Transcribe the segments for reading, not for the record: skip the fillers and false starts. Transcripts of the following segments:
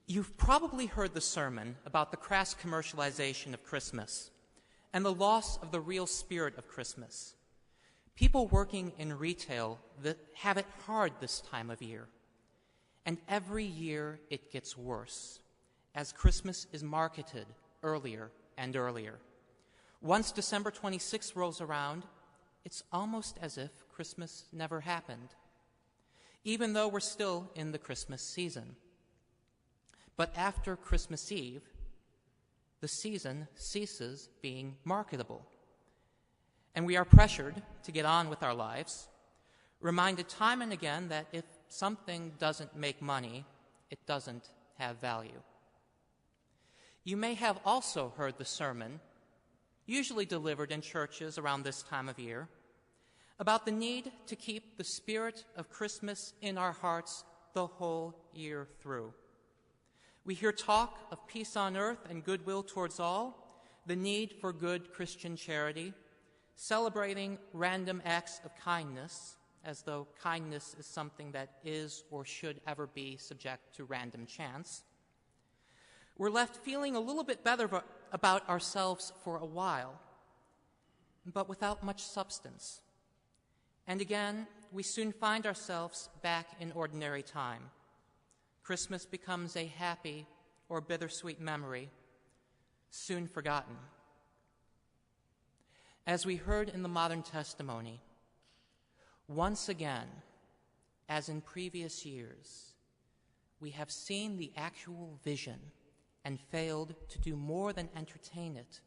You've probably heard the sermon about the crass commercialization of Christmas and the loss of the real spirit of Christmas. People working in retail that have it hard this time of year. And every year it gets worse as Christmas is marketed earlier and earlier. Once December 26th rolls around, it's almost as if Christmas never happened, even though we're still in the Christmas season. But after Christmas Eve, the season ceases being marketable, and we are pressured to get on with our lives, reminded time and again that if something doesn't make money, it doesn't have value. You may have also heard the sermon, usually delivered in churches around this time of year, about the need to keep the spirit of Christmas in our hearts the whole year through. We hear talk of peace on earth and goodwill towards all, the need for good Christian charity, celebrating random acts of kindness, as though kindness is something that is or should ever be subject to random chance. We're left feeling a little bit better about ourselves for a while, but without much substance. And again, we soon find ourselves back in ordinary time. Christmas becomes a happy or bittersweet memory, soon forgotten. As we heard in the modern testimony, once again, as in previous years, we have seen the actual vision and failed to do more than entertain it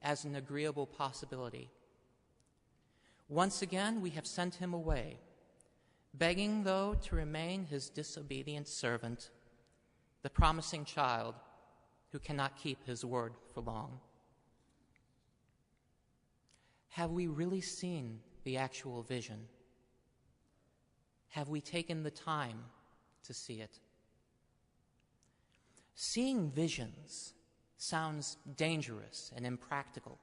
as an agreeable possibility. Once again, we have sent him away, begging, though, to remain his disobedient servant, the promising child who cannot keep his word for long. Have we really seen the actual vision? Have we taken the time to see it? Seeing visions sounds dangerous and impractical,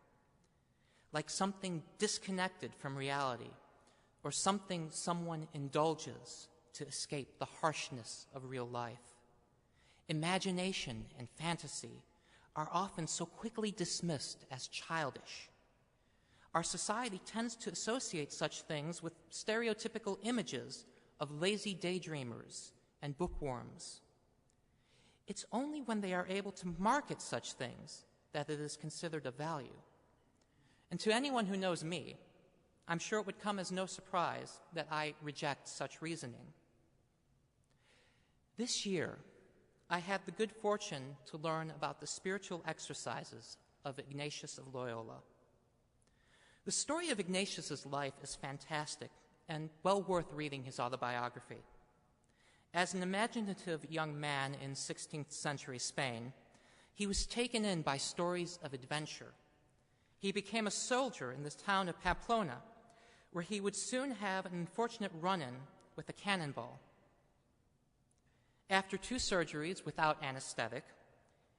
like something disconnected from reality, or something someone indulges to escape the harshness of real life. Imagination and fantasy are often so quickly dismissed as childish. Our society tends to associate such things with stereotypical images of lazy daydreamers and bookworms. It's only when they are able to market such things that it is considered of value. And to anyone who knows me, I'm sure it would come as no surprise that I reject such reasoning. This year, I had the good fortune to learn about the spiritual exercises of Ignatius of Loyola. The story of Ignatius's life is fantastic and well worth reading his autobiography. As an imaginative young man in 16th century Spain, he was taken in by stories of adventure. He became a soldier in the town of Pamplona, where he would soon have an unfortunate run-in with a cannonball. After 2 surgeries without anesthetic,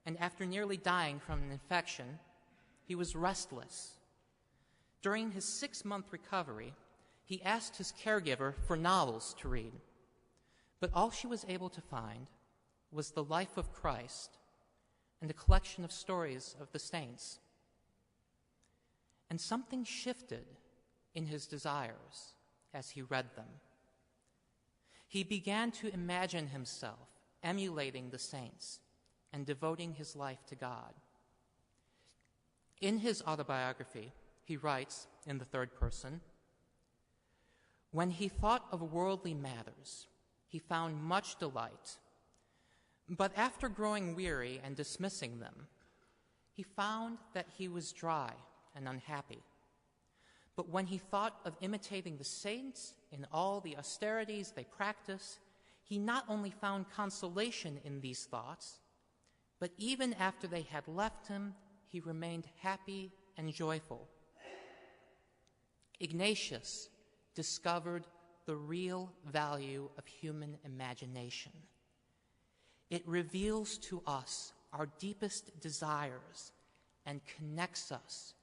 and after nearly dying from an infection, he was restless. During his 6-month recovery, he asked his caregiver for novels to read, but all she was able to find was The Life of Christ and a collection of stories of the saints. And something shifted in his desires as he read them. He began to imagine himself emulating the saints and devoting his life to God. In his autobiography, he writes in the third person, "When he thought of worldly matters, he found much delight, but after growing weary and dismissing them, he found that he was dry and unhappy. But when he thought of imitating the saints in all the austerities they practice, he not only found consolation in these thoughts, but even after they had left him, he remained happy and joyful." Ignatius discovered the real value of human imagination. It reveals to us our deepest desires and connects us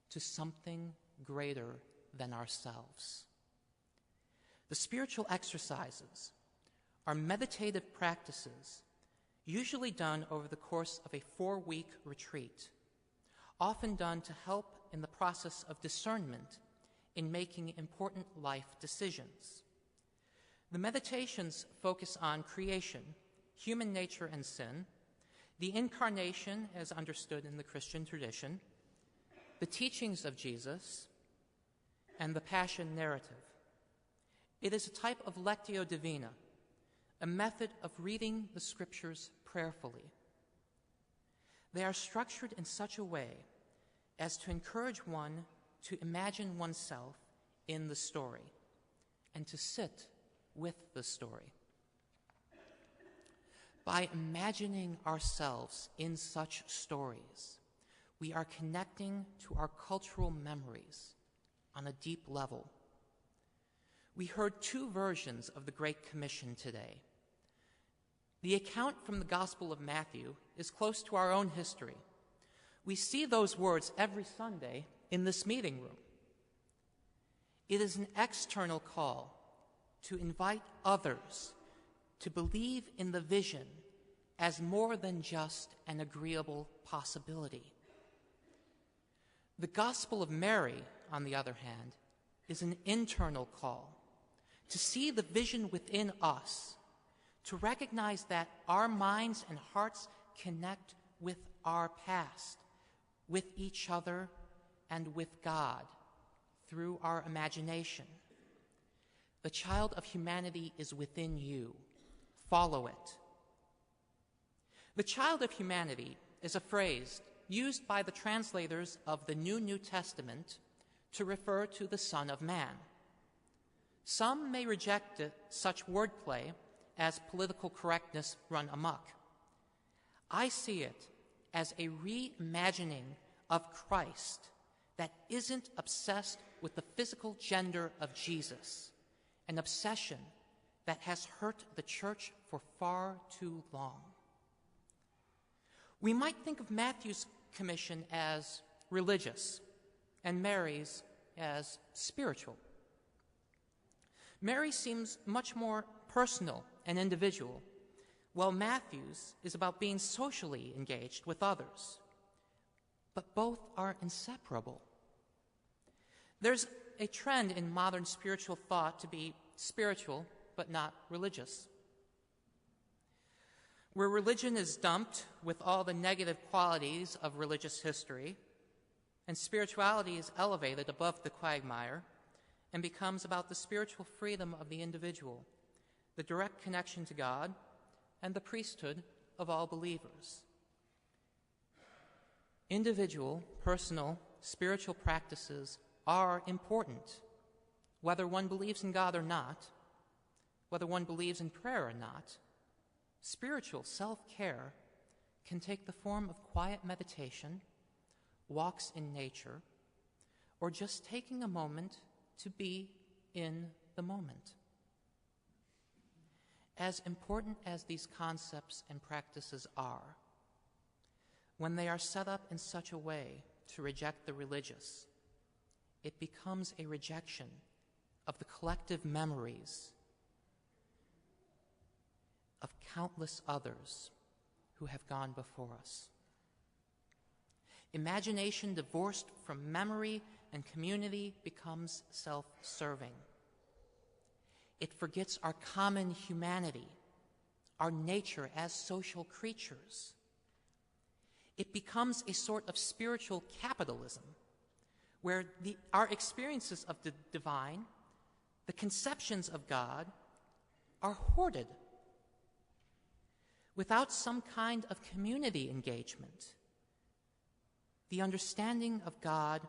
to something greater than ourselves. The spiritual exercises are meditative practices usually done over the course of a 4-week retreat, often done to help in the process of discernment in making important life decisions. The meditations focus on creation, human nature and sin, the incarnation as understood in the Christian tradition, the teachings of Jesus, and the Passion narrative. It is a type of Lectio Divina, a method of reading the Scriptures prayerfully. They are structured in such a way as to encourage one to imagine oneself in the story and to sit with the story. By imagining ourselves in such stories, we are connecting to our cultural memories on a deep level. We heard 2 versions of the Great Commission today. The account from the Gospel of Matthew is close to our own history. We see those words every Sunday in this meeting room. It is an external call to invite others to believe in the vision as more than just an agreeable possibility. The Gospel of Mary, on the other hand, is an internal call to see the vision within us, to recognize that our minds and hearts connect with our past, with each other, and with God through our imagination. The child of humanity is within you. Follow it. The child of humanity is a phrase used by the translators of the New Testament to refer to the Son of Man. Some may reject such wordplay as political correctness run amok. I see it as a reimagining of Christ that isn't obsessed with the physical gender of Jesus, an obsession that has hurt the church for far too long. We might think of Matthew's commission as religious and Mary's as spiritual. Mary seems much more personal and individual, while Matthew's is about being socially engaged with others. But both are inseparable. There's a trend in modern spiritual thought to be spiritual but not religious. Where religion is dumped with all the negative qualities of religious history, and spirituality is elevated above the quagmire and becomes about the spiritual freedom of the individual, the direct connection to God, and the priesthood of all believers. Individual, personal, spiritual practices are important, whether one believes in God or not, whether one believes in prayer or not. Spiritual self-care can take the form of quiet meditation, walks in nature, or just taking a moment to be in the moment. As important as these concepts and practices are, when they are set up in such a way to reject the religious, it becomes a rejection of the collective memories of countless others who have gone before us. Imagination divorced from memory and community becomes self-serving. It forgets our common humanity, our nature as social creatures. It becomes a sort of spiritual capitalism where our experiences of the divine, the conceptions of God, are hoarded without some kind of community engagement. The understanding of God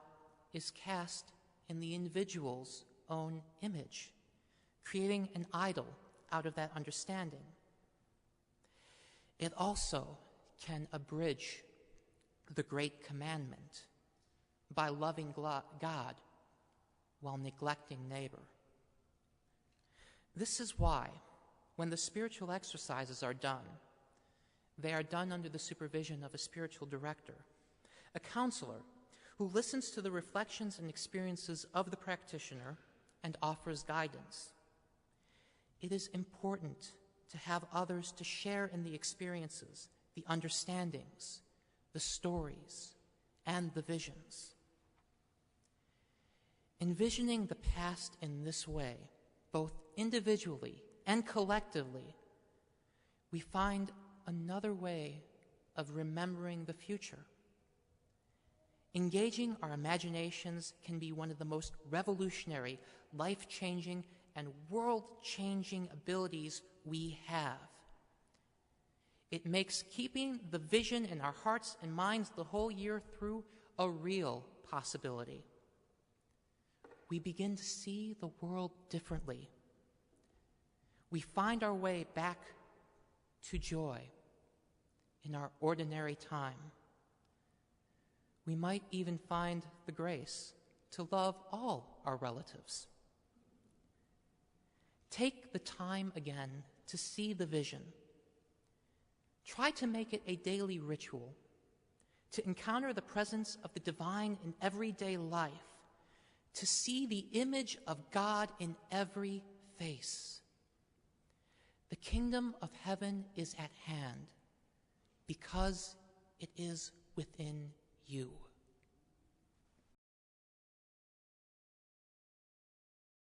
is cast in the individual's own image, creating an idol out of that understanding. It also can abridge the great commandment by loving God while neglecting neighbor. This is why, when the spiritual exercises are done, they are done under the supervision of a spiritual director, a counselor who listens to the reflections and experiences of the practitioner and offers guidance. It is important to have others to share in the experiences, the understandings, the stories, and the visions. Envisioning the past in this way, both individually and collectively, we find another way of remembering the future. Engaging our imaginations can be one of the most revolutionary, life-changing, and world-changing abilities we have. It makes keeping the vision in our hearts and minds the whole year through a real possibility. We begin to see the world differently. We find our way back to joy in our ordinary time. We might even find the grace to love all our relatives. Take the time again to see the vision. Try to make it a daily ritual, to encounter the presence of the divine in everyday life, to see the image of God in every face. The kingdom of heaven is at hand because it is within you.